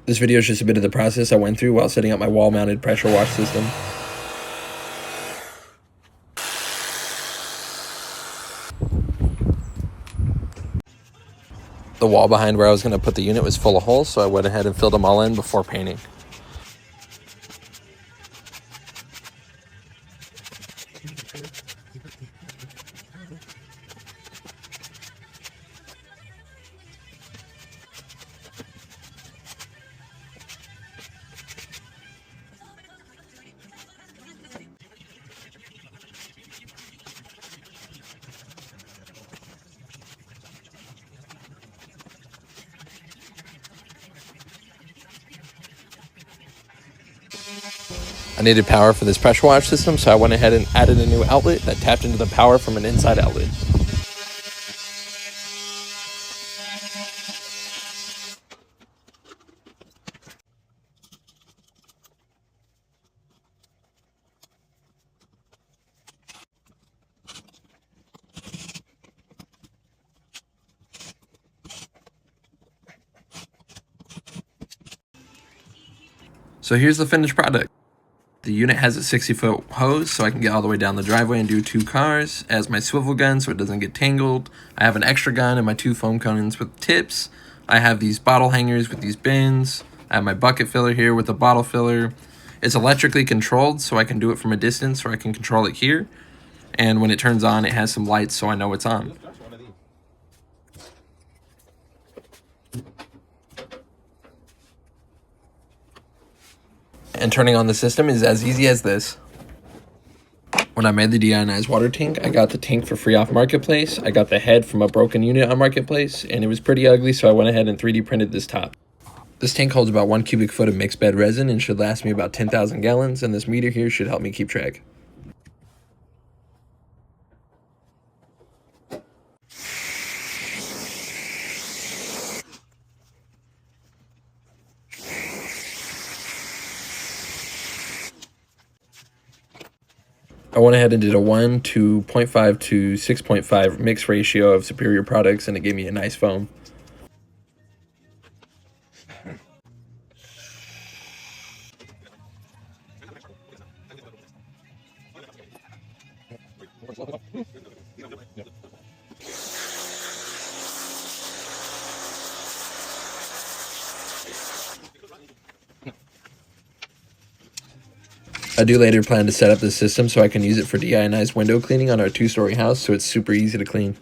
This video is just a bit of the process I went through while setting up my wall-mounted pressure wash system. The wall behind where I was going to put the unit was full of holes, so I went ahead and filled them all in before painting. I needed power for this pressure wash system, so I went ahead and added a new outlet that tapped into the power from an inside outlet. So here's the finished product. The unit has a 60-foot hose, so I can get all the way down the driveway and do 2 cars. It has my swivel gun, so it doesn't get tangled. I have an extra gun and my 2 foam cones with tips. I have these bottle hangers with these bins. I have my bucket filler here with the bottle filler. It's electrically controlled, so I can do it from a distance, or I can control it here. And when it turns on, it has some lights, so I know it's on. And turning on the system is as easy as this. When I made the deionized water tank, I got the tank for free off Marketplace. I got the head from a broken unit on Marketplace, and it was pretty ugly, so I went ahead and 3D printed this top. This tank holds about 1 cubic foot of mixed bed resin and should last me about 10,000 gallons, and this meter here should help me keep track. I went ahead and did a 1 to 0.5 to 6.5 mix ratio of Superior products, and it gave me a nice foam. I do later plan to set up this system so I can use it for deionized window cleaning on our 2-story house, so it's super easy to clean.